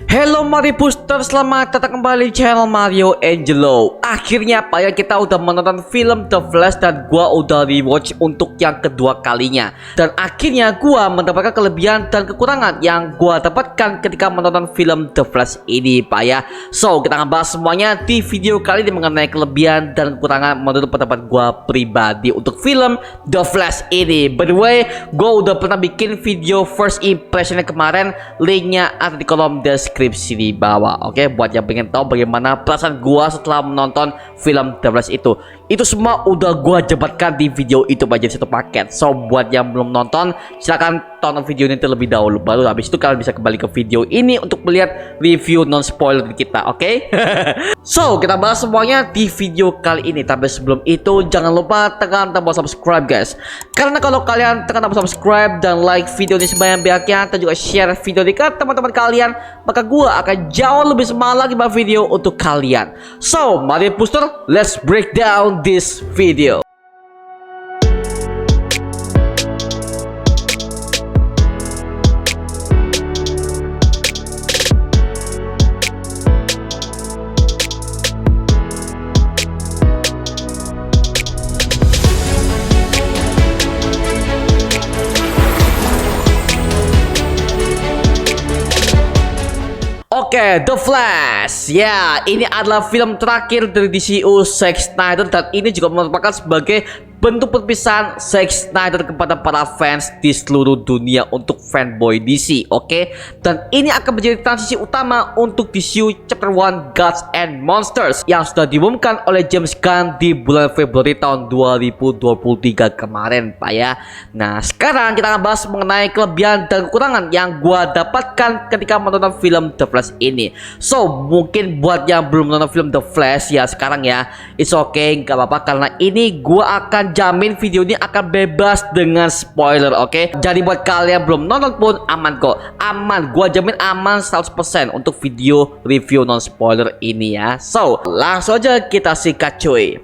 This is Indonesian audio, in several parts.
Hello Mario Booster, selamat datang kembali di channel Mario Angelo. Akhirnya Pak ya, kita udah menonton film The Flash dan gua udah rewatch untuk yang kedua kalinya. Dan akhirnya gua mendapatkan kelebihan dan kekurangan yang gua dapatkan ketika menonton film The Flash ini Pak ya. So kita akan bahas semuanya di video kali ini mengenai kelebihan dan kekurangan menurut pendapat gua pribadi untuk film The Flash ini. By the way, gua udah pernah bikin video first impressionnya kemarin, linknya ada di kolom deskripsi di bawah. Oke, buat yang pengen tahu bagaimana perasaan gua setelah menonton film The Flash itu semua udah gua jabarkan di video itu aja satu paket. So buat yang belum nonton, silahkan tonton video ini terlebih dahulu, baru habis itu kalian bisa kembali ke video ini untuk melihat review non spoiler kita. Oke? So kita bahas semuanya di video kali ini. Tapi sebelum itu jangan lupa tekan tombol subscribe guys, karena kalau kalian tekan tombol subscribe dan like video ini sebanyak-banyaknya dan juga share video ini ke teman-teman kalian, maka gua akan jauh lebih semangat lagi buat video untuk kalian. So Mario Booster, let's break down this video. Oke, The Flash. Ya, ini adalah film terakhir dari DCU Zack Snyder dan ini juga merupakan sebagai bentuk perpisahan Zack Snyder kepada para fans di seluruh dunia untuk fanboy DC. Oke, dan ini akan menjadi transisi utama untuk DCU Chapter 1 Gods and Monsters yang sudah diumumkan oleh James Gunn di bulan Februari tahun 2023 kemarin Pak ya. Nah, sekarang kita akan bahas mengenai kelebihan dan kekurangan yang gua dapatkan ketika menonton film The Flash ini. So mungkin buat yang belum nonton film The Flash ya sekarang ya, it's okay, gak apa-apa, karena ini gua akan jamin video ini akan bebas dengan spoiler. Oke, jadi buat kalian belum nonton pun aman kok, aman, gua jamin aman 100% untuk video review non spoiler ini ya. So langsung aja kita sikat cuy.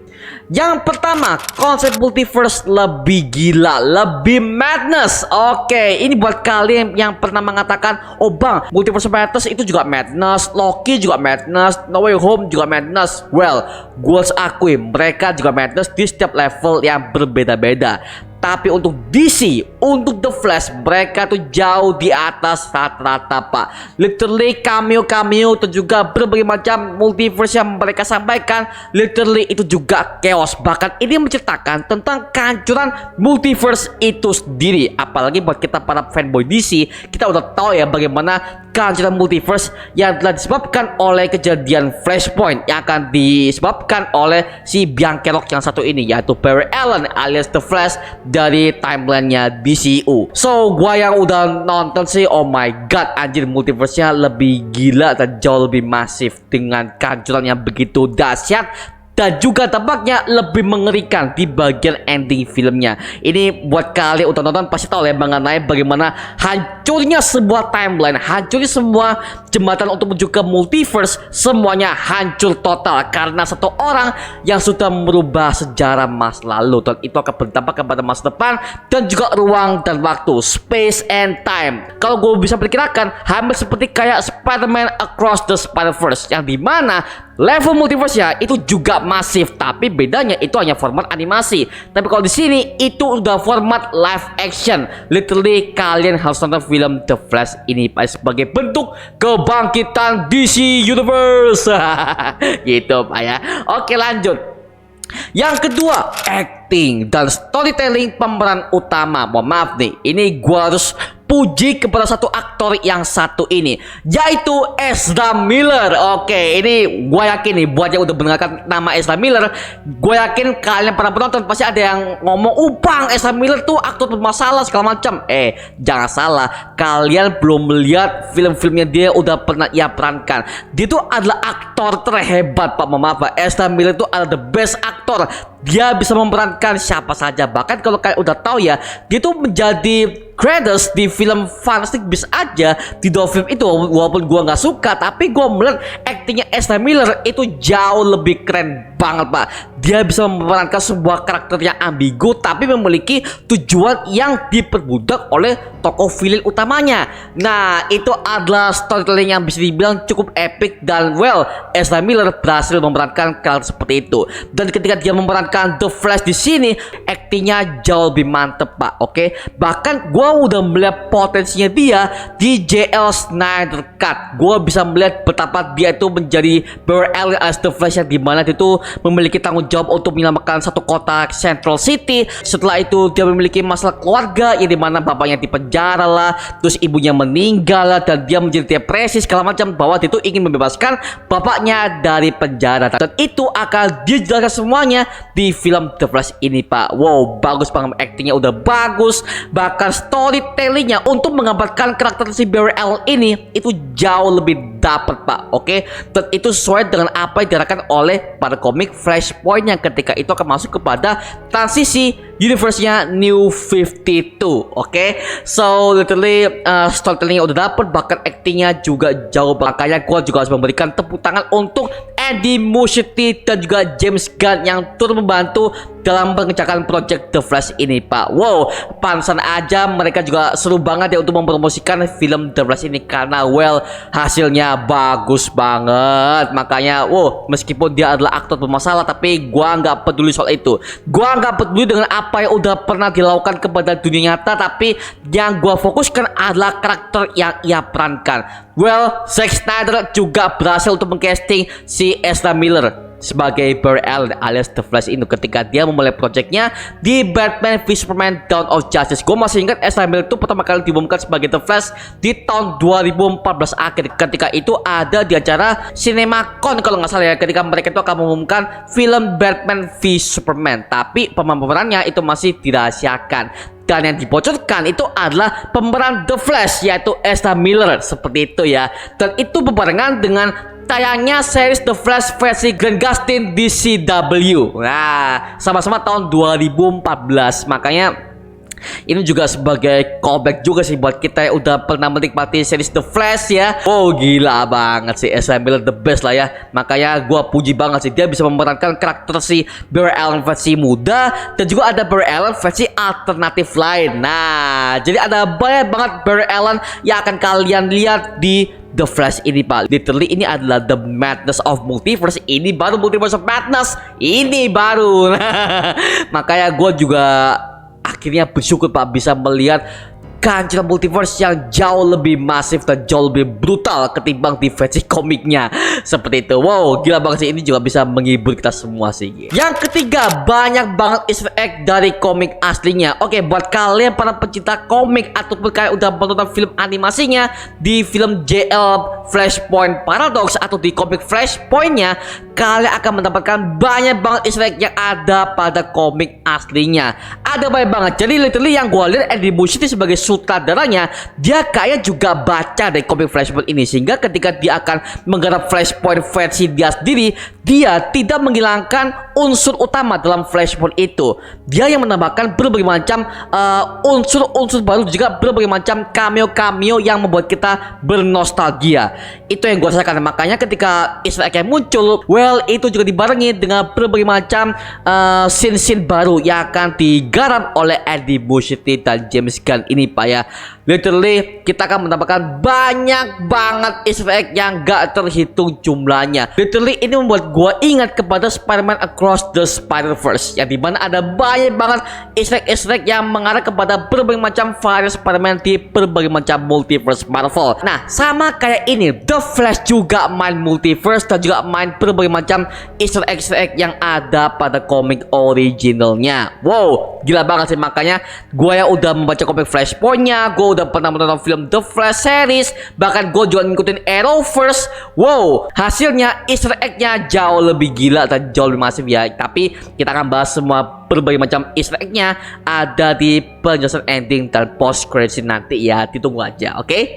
Yang pertama, konsep multiverse lebih gila, lebih madness. Oke, ini buat kalian yang pernah mengatakan, oh bang, multiverse madness itu juga madness, Loki juga madness, No Way Home juga madness. Well, gue akui mereka juga madness di setiap level yang berbeda-beda. Tapi untuk DC, untuk The Flash, mereka tuh jauh di atas rata-rata pak. Literally cameo-cameo dan juga berbagai macam multiverse yang mereka sampaikan, literally itu juga chaos. Bahkan ini menceritakan tentang kehancuran multiverse itu sendiri. Apalagi buat kita para fanboy DC, kita udah tahu ya bagaimana kehancuran multiverse yang telah disebabkan oleh kejadian Flashpoint yang akan disebabkan oleh si biang kerok yang satu ini, yaitu Barry Allen alias The Flash dari timelinenya DCU. So gua yang udah nonton sih, oh my god, anjir, multiverse-nya lebih gila dan jauh lebih masif dengan kehancuran yang begitu dahsyat dan juga tampaknya lebih mengerikan di bagian ending filmnya. Ini buat kalian udah nonton pasti tahu ya mengenai bagaimana hancurnya sebuah timeline, hancurnya semua jembatan untuk menuju ke multiverse, semuanya hancur total karena satu orang yang sudah merubah sejarah masa lalu, dan itu akan berdampak kepada masa depan dan juga ruang dan waktu, space and time. Kalau gue bisa perkirakan, hampir seperti kayak Spider-Man Across the Spider-Verse, yang dimana level multiverse ya itu juga masif, tapi bedanya itu hanya format animasi. Tapi kalau di sini itu udah format live action. Literally kalian harus nonton film The Flash ini Pak sebagai bentuk kebangkitan DC Universe. Gitu Pak ya. Oke, lanjut. Yang kedua, acting dan storytelling pemeran utama. Mohon maaf nih, ini gua harus puji kepada satu aktor yang satu ini, yaitu Ezra Miller. Oke, ini gue yakin nih buat yang udah mendengarkan nama Ezra Miller, gue yakin kalian para penonton pasti ada yang ngomong, bang, Ezra Miller tuh aktor bermasalah segala macam. Jangan salah, kalian belum melihat film-filmnya dia udah pernah ia perankan. Dia tuh adalah aktor terhebat pak, maaf pak. Ezra Miller tuh adalah the best aktor. Dia bisa memerankan siapa saja. Bahkan kalau kalian udah tahu ya, dia tuh menjadi Kratos di film Fantastic Beasts aja, di dua film itu walaupun gua nggak suka, tapi gua melihat aktingnya Ezra Miller itu jauh lebih keren banget, Pak. Dia bisa memerankan sebuah karakter yang ambigu tapi memiliki tujuan yang diperbudak oleh tokoh villain utamanya. Nah, itu adalah storytelling yang bisa dibilang cukup epic, dan well, Ezra Miller berhasil memerankan karakter seperti itu. Dan ketika dia memerankan The Flash di sini, aktingnya jauh lebih mantep, Pak. Oke, bahkan gua udah melihat potensinya dia di JL Snyder Cut. Gua bisa melihat betapa dia itu menjadi Barry Allen as The Flash, yang dimana dia itu memiliki tanggung jawab untuk menyelamatkan satu kota Central City. Setelah itu dia memiliki masalah keluarga, yang dimana bapaknya dipenjara lah, terus ibunya meninggal lah, dan dia menjadi depresi segala macam, bahwa dia itu ingin membebaskan bapaknya dari penjara. Dan itu akan dijelaskan semuanya di film The Flash ini, Pak. Wow, bagus banget, aktingnya udah bagus, bahkan storytellingnya untuk menggambarkan karakter si Barry Allen ini itu jauh lebih dapet, Pak. Oke, dan itu sesuai dengan apa yang diarahkan oleh pada komik Flashpoint yang ketika itu akan masuk kepada transisi universe-nya New 52. Oke, so literally storytellingnya udah dapet, bahkan aktingnya juga jauh. Makanya gue juga harus memberikan tepuk tangan untuk Andy Muschietti dan juga James Gunn yang turut membantu dalam mengerjakan project The Flash ini, Pak. Wow, pantesan aja mereka juga seru banget ya untuk mempromosikan film The Flash ini, karena well, hasilnya bagus banget. Makanya wow, meskipun dia adalah aktor bermasalah, tapi gua nggak peduli soal itu. Gua nggak peduli dengan apa yang udah pernah dilakukan kepada dunia nyata, tapi yang gua fokuskan adalah karakter yang ia perankan. Well, Zack Snyder juga berhasil untuk mengcasting si Ezra Miller sebagai Barry Allen alias The Flash ini ketika dia memulai projectnya di Batman v Superman Dawn of Justice. Gue masih ingat Ezra Miller itu pertama kali diumumkan sebagai The Flash di tahun 2014 akhir. Ketika itu ada di acara CinemaCon kalau nggak salah ya, ketika mereka itu akan mengumumkan film Batman v Superman, tapi pemerannya itu masih dirahasiakan. Dan yang dibocorkan itu adalah pemeran The Flash, yaitu Ezra Miller, seperti itu ya. Dan itu berbarengan dengan tayangnya series The Flash versi Grant Gustin di CW. Nah, sama-sama tahun 2014. Makanya ini juga sebagai callback juga sih buat kita yang udah pernah menikmati series The Flash ya. Oh, gila banget sih, Ezra Miller the best lah ya. Makanya gua puji banget sih dia bisa memerankan karakter si Barry Allen versi muda, dan juga ada Barry Allen versi alternatif lain. Nah, jadi ada banyak banget Barry Allen yang akan kalian lihat di The Flash ini, Pak. Literally ini adalah the madness of multiverse. Ini baru multiverse of madness. Ini baru. Makanya gue juga akhirnya bersyukur, Pak, bisa melihat kehancuran multiverse yang jauh lebih masif dan jauh lebih brutal ketimbang di versi komiknya. Seperti itu. Wow, gila banget sih. Ini juga bisa menghibur kita semua sih. Yang ketiga, banyak banget easter egg dari komik aslinya. Oke, buat kalian para pencinta komik ataupun kalian udah menonton film animasinya di film JL Flashpoint Paradox atau di komik Flashpointnya, kalian akan mendapatkan banyak banget easter egg yang ada pada komik aslinya. Ada banyak banget. Jadi literally yang gue lihat, Andy Muschietti sebagai sutradaranya, dia kayak juga baca dari komik Flashpoint ini, sehingga ketika dia akan menggarap Flashpoint versi dia sendiri, dia tidak menghilangkan unsur utama dalam Flashpoint itu. Dia yang menambahkan berbagai macam unsur-unsur baru, juga berbagai macam cameo-cameo yang membuat kita bernostalgia. Itu yang gue rasakan. Makanya ketika easter egg yang muncul, well, itu juga dibarengi dengan berbagai macam scene-scene baru yang akan digarap oleh Andy Muschietti dan James Gunn ini, Pak ya. Literally kita akan mendapatkan banyak banget easter egg yang gak terhitung jumlahnya. Literally ini membuat gua ingat kepada Spider-Man Across the Spider-Verse, yang dimana ada banyak banget easter egg yang mengarah kepada berbagai macam varian Spider-Man di berbagai macam multiverse Marvel. Nah, sama kayak ini, The Flash juga main multiverse dan juga main berbagai macam easter egg yang ada pada komik originalnya. Wow, gila banget sih. Makanya gue yang udah membaca komik Flashpoint-nya, gue udah pernah menonton film The Flash series, bahkan gue juga ngikutin Arrowverse. Wow, hasilnya easter egg-nya jauh lebih gila dan jauh lebih masif ya. Tapi kita akan bahas semua berbagai macam easter egg-nya ada di penjelasan ending dan post credit scene nanti ya, ditunggu aja, oke?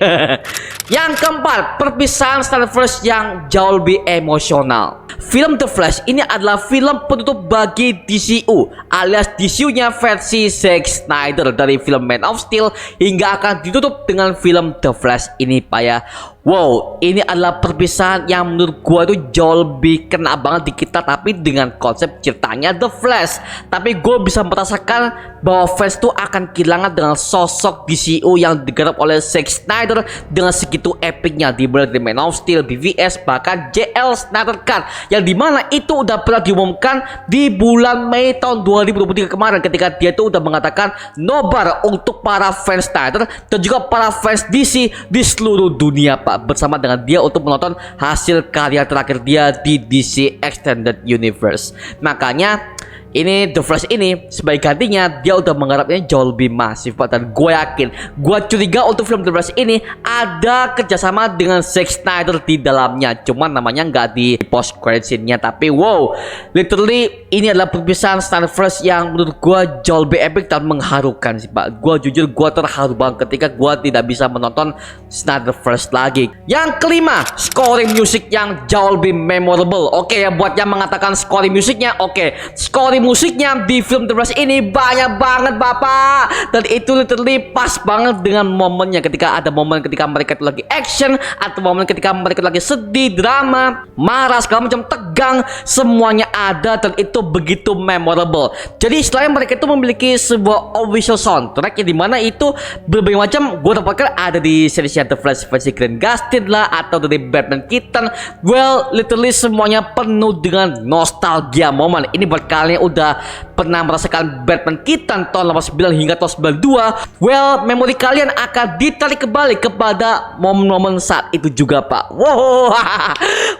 Yang keempat, perpisahan Snyderverse yang jauh lebih emosional. Film The Flash ini adalah film penutup bagi DCU alias DCU-nya versi Zack Snyder dari film Man of Steel hingga akan ditutup dengan film The Flash ini Pak ya. Wow, ini adalah perpisahan yang menurut gua itu jauh lebih kena banget di kita, tapi dengan konsep ceritanya The Flash. Tapi gue bisa merasakan bahwa fans tuh akan kehilangan dengan sosok DCU yang digarap oleh Zack Snyder dengan segitu epicnya, di mulai dari Man of Steel, BVS, bahkan JL Snyder Cut, yang dimana itu udah pernah diumumkan di bulan Mei tahun 2023 kemarin ketika dia tuh udah mengatakan nobar untuk para fans Snyder dan juga para fans DC di seluruh dunia Pak, bersama dengan dia untuk menonton hasil karya terakhir dia di DC Extended Universe. Makanya ini The Flash ini sebagai gantinya dia udah menggarapnya jauh lebih masif Pak, dan gue yakin, gue curiga untuk film The Flash ini ada kerjasama dengan Zack Snyder di dalamnya, cuman namanya nggak di post credit scene-nya. Tapi wow, literally ini adalah perpisahan Snyderverse yang menurut gue jauh lebih epic dan mengharukan sih Pak. Gue jujur gue terharu banget ketika gue tidak bisa menonton Snyderverse lagi. Yang kelima, scoring musik yang jauh lebih memorable. Oke ya, buat yang mengatakan scoring musiknya, oke, scoring musiknya di film The Flash ini banyak banget Bapak, dan itu literally pas banget dengan momennya, ketika ada momen ketika mereka itu lagi action atau momen ketika mereka itu lagi sedih, drama, marah, segala macam, tegang, semuanya ada dan itu begitu memorable. Jadi selain mereka itu memiliki sebuah official soundtrack yang dimana itu berbagai macam gue dapatkan ada di seriesnya The Flash versi Grant Gustin lah, atau dari Batman Keaton. Well, literally semuanya penuh dengan nostalgia momen. Ini buat kalian udah pernah merasakan Batman Keaton tahun 89 hingga tahun 92, well, memori kalian akan ditarik kembali kepada momen-momen saat itu juga Pak. Wow,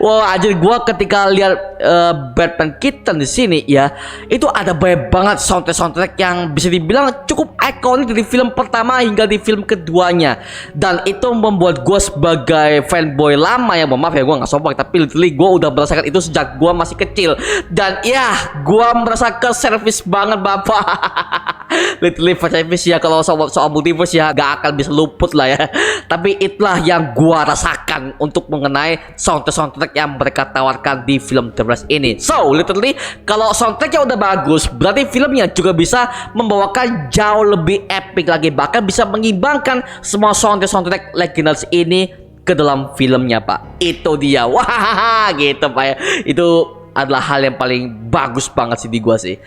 wow, anjir, gua ketika lihat Batman Keaton di sini ya, itu ada banyak banget soundtrack yang bisa dibilang cukup ikonik dari film pertama hingga di film keduanya, dan itu membuat gue sebagai fanboy lama ya, maaf ya gue nggak sombong, tapi literally gue udah merasakan itu sejak gue masih kecil, dan ya gue merasa ke service banget Bapak. Literally service ya, kalau soal multiverse ya gak akan bisa luput lah ya. Tapi itulah yang gua rasakan untuk mengenai soundtrack yang mereka tawarkan di film The Flash ini. So literally kalau soundtracknya udah bagus, berarti filmnya juga bisa membawakan jauh lebih epic lagi, bahkan bisa mengimbangkan semua soundtrack legendaris ini ke dalam filmnya Pak. Itu dia, wah gitu Pak ya. Itu adalah hal yang paling bagus banget sih di gua sih.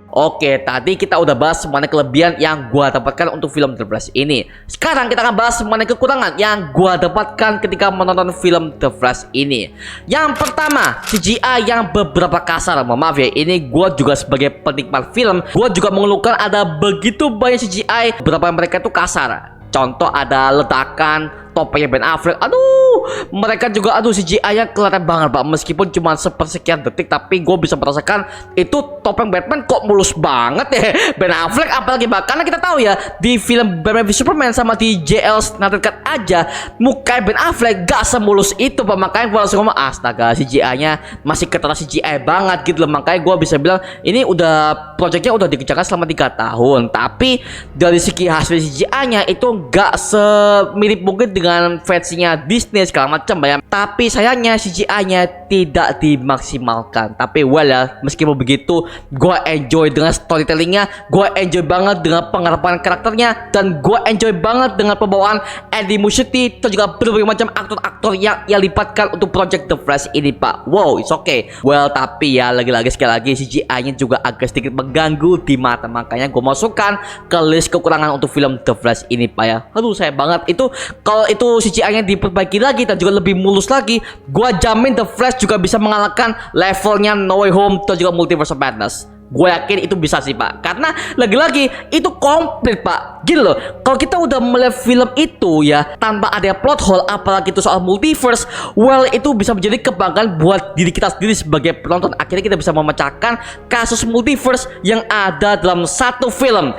Oke, tadi kita udah bahas semuanya kelebihan yang gua dapatkan untuk film The Flash ini. Sekarang kita akan bahas semuanya kekurangan yang gua dapatkan ketika menonton film The Flash ini. Yang pertama, CGI yang beberapa kasar. Maaf ya, ini gua juga sebagai penikmat film, gua juga mengeluhkan ada begitu banyak CGI, beberapa mereka itu kasar. Contoh ada ledakan topengnya Ben Affleck, aduh, mereka juga aduh CGI-nya kelihatan banget Pak, meskipun cuma sepersekian detik, tapi gue bisa merasakan itu topeng Batman kok mulus banget ya Ben Affleck, apalagi Pak, karena kita tahu ya di film Batman v Superman sama di JL Snyder Cut aja muka Ben Affleck gak semulus itu Pak, makanya gue langsung ngomong astaga CGI-nya masih ketara CGI banget gitu loh, makanya gue bisa bilang ini udah projectnya udah dikerjakan selama 3 tahun, tapi dari segi hasil CGI-nya itu gak semirip mungkin dengan versinya Disney segala macam ya. Tapi sayangnya CGI-nya tidak dimaksimalkan. Tapi well ya, meskipun begitu, gue enjoy dengan storytellingnya, gue enjoy banget dengan penggarapan karakternya, dan gue enjoy banget dengan pembawaan Andy Muschietti dan juga berbagai macam aktor-aktor yang ia libatkan untuk project The Flash ini Pak. Wow, it's okay. Well, tapi ya lagi-lagi sekali lagi CGI-nya juga agak sedikit mengganggu di mata, makanya gue masukkan ke list kekurangan untuk film The Flash ini Pak ya. Aduh, sayang banget itu kalau itu CGI-nya diperbaiki lagi dan juga lebih mulus lagi, gua jamin The Flash juga bisa mengalahkan levelnya No Way Home dan juga Multiverse of Madness. Gue yakin itu bisa sih Pak, karena lagi-lagi itu komplit Pak. Gini loh, kalau kita udah melihat film itu ya tanpa ada plot hole, apalagi itu soal multiverse, well itu bisa menjadi kebanggaan buat diri kita sendiri sebagai penonton. Akhirnya kita bisa memecahkan kasus multiverse yang ada dalam satu film.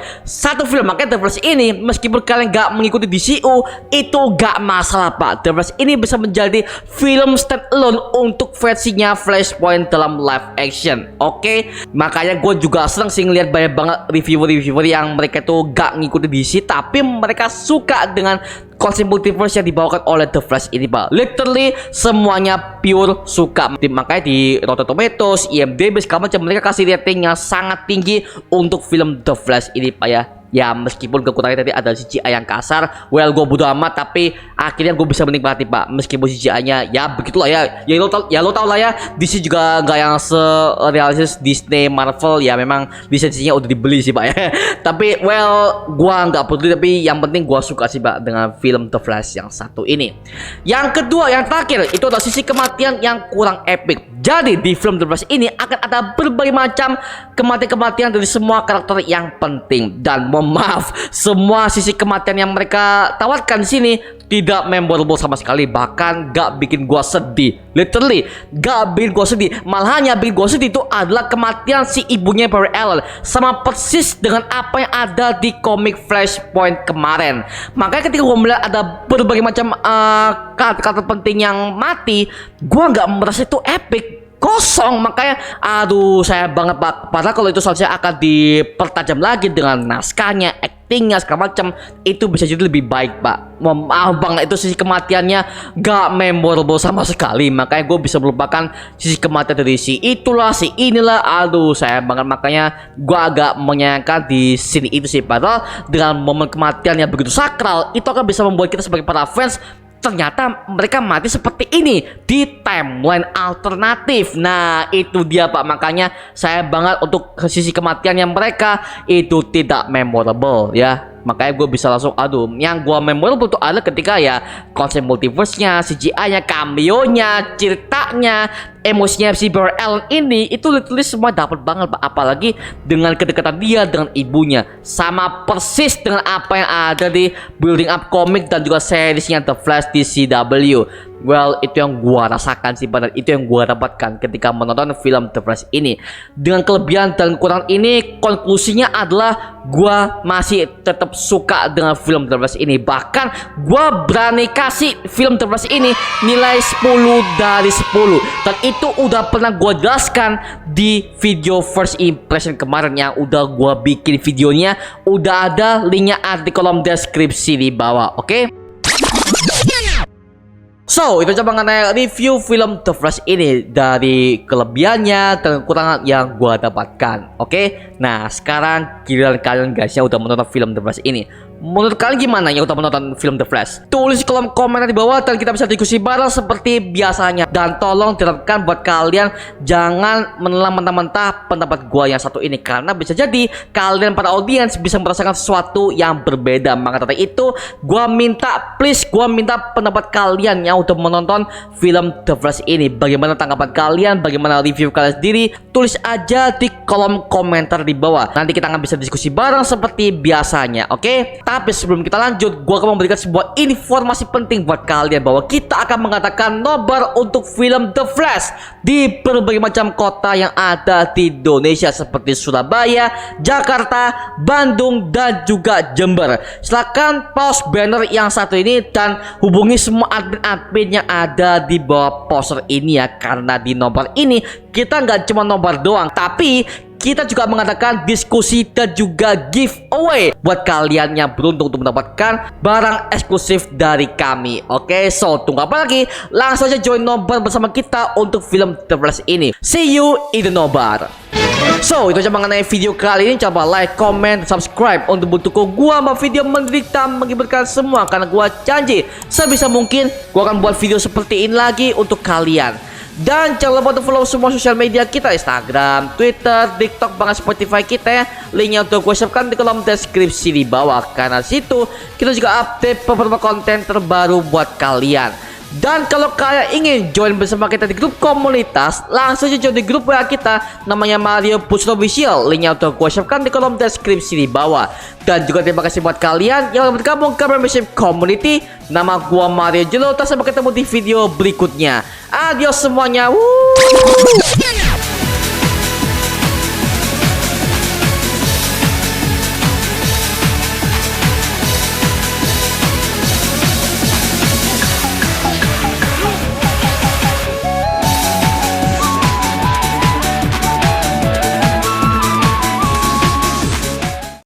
Makanya The Flash ini meskipun kalian gak mengikuti DCU itu gak masalah Pak. The Flash ini bisa menjadi film stand alone untuk versinya Flashpoint dalam live action. Oke, makanya Makanya gue juga seneng sih ngeliat banyak banget reviewer yang mereka tuh gak ngikutin DC, tapi mereka suka dengan konsep multiverse yang dibawakan oleh The Flash ini, Pak. Literally semuanya pure suka. Makanya di Rotten Tomatoes, IMDb segala macam mereka kasih rating yang sangat tinggi untuk film The Flash ini, Pak ya. Ya meskipun kekurangannya tadi ada CGI yang kasar, well gue bodo amat, tapi akhirnya gue bisa menikmati, Pak. Meskipun CGI-nya ya begitulah ya. Ya lo tau lah ya, DC juga nggak yang serealistis Disney, Marvel. Ya memang lisensinya udah dibeli sih, Pak ya. Tapi well gue nggak peduli, tapi yang penting gue suka sih, Pak, dengan film The Flash yang satu ini. Yang kedua, yang terakhir itu adalah sisi kematian yang kurang epic. Jadi di film The Flash ini akan ada berbagai macam kematian-kematian dari semua karakter yang penting, dan maaf, semua sisi kematian yang mereka tawarkan di sini tidak memorable sama sekali, bahkan gak bikin gua sedih. Literally gak bikin gua sedih. Malahan yang bikin gua sedih itu adalah kematian si ibunya Barry Allen, sama persis dengan apa yang ada di komik Flashpoint kemarin. Makanya ketika gua melihat ada berbagai macam karakter penting yang mati, gua gak merasa itu epic, kosong. Makanya aduh sayang banget, Pak. Padahal kalau itu seharusnya akan dipertajam lagi dengan naskahnya, actingnya segala macam, itu bisa jadi lebih baik, Pak. Maaf banget, itu sisi kematiannya gak memorable sama sekali. Makanya gue bisa melupakan sisi kematian dari si itulah, si inilah. Aduh sayang banget. Makanya gue agak menyayangkan di sini itu sih. Padahal dengan momen kematian yang begitu sakral, itu akan bisa membuat kita sebagai para fans, ternyata mereka mati seperti ini di timeline alternatif. Nah itu dia, Pak. Makanya saya banget untuk sisi kematian yang mereka itu tidak memorable ya. Makanya gue bisa langsung aduh, yang gue memorable itu adalah ketika ya konsep multiverse-nya, CGI-nya, cameo-nya, ceritanya, emosinya si Barry Allen ini itu literally semua dapat banget, Pak. Apalagi dengan kedekatan dia dengan ibunya, sama persis dengan apa yang ada di building up komik dan juga seriesnya The Flash di CW. Well, itu yang gua rasakan sih, benar. Itu yang gua dapatkan ketika menonton film The Flash ini. Dengan kelebihan dan kekurangan ini, konklusinya adalah gua masih tetap suka dengan film The Flash ini. Bahkan gua berani kasih film The Flash ini nilai 10 dari 10. Dan itu udah pernah gua jelaskan di video first impression kemarin yang udah gua bikin videonya. Udah ada linknya di kolom deskripsi di bawah, oke? So, itu coba mengenai review film The Flash ini, dari kelebihannya dan kekurangan yang gua dapatkan. Oke? Nah, sekarang giliran kalian guys yang udah menonton film The Flash ini. Menurut kalian gimana yang udah menonton film The Flash? Tulis di kolom komentar di bawah dan kita bisa diskusi bareng seperti biasanya. Dan tolong ditetapkan buat kalian jangan menelan mentah-mentah pendapat gua yang satu ini, karena bisa jadi kalian para audiens bisa merasakan sesuatu yang berbeda. Maka dari itu gua minta, please, gua minta pendapat kalian yang udah menonton film The Flash ini. Bagaimana tanggapan kalian? Bagaimana review kalian sendiri? Tulis aja di kolom komentar di bawah. Nanti kita akan bisa diskusi bareng seperti biasanya, oke? Tapi sebelum kita lanjut, gua akan memberikan sebuah informasi penting buat kalian bahwa kita akan mengadakan nobar untuk film The Flash di berbagai macam kota yang ada di Indonesia seperti Surabaya, Jakarta, Bandung, dan juga Jember. Silahkan pause banner yang satu ini dan hubungi semua admin-admin yang ada di bawah poster ini ya. Karena di nobar ini kita nggak cuma nobar doang, tapi kita juga mengadakan diskusi dan juga giveaway buat kalian yang beruntung untuk mendapatkan barang eksklusif dari kami. Oke, so tunggu apa lagi? Langsung aja join nobar bersama kita untuk film The Flash ini. See you in the nobar. So, itu aja mengenai video kali ini. Coba like, comment, subscribe untuk mendukung gua sama video menderita mengibarkan semua, karena gua janji sebisa mungkin gua akan buat video seperti ini lagi untuk kalian. Dan jangan lupa untuk follow semua sosial media kita, Instagram, Twitter, TikTok, bahkan Spotify kita ya. Linknya untuk gue siapkan di kolom deskripsi di bawah. Karena situ kita juga update beberapa konten terbaru buat kalian. Dan kalau kalian ingin join bersama kita di grup komunitas, langsung aja join di grup WA kita, namanya Mario Putra Official. Linknya untuk gue siapkan di kolom deskripsi di bawah. Dan juga terima kasih buat kalian yang bergabung ke membership community. Nama gua Mario Jelota. Sampai ketemu di video berikutnya. Adios semuanya. Woo!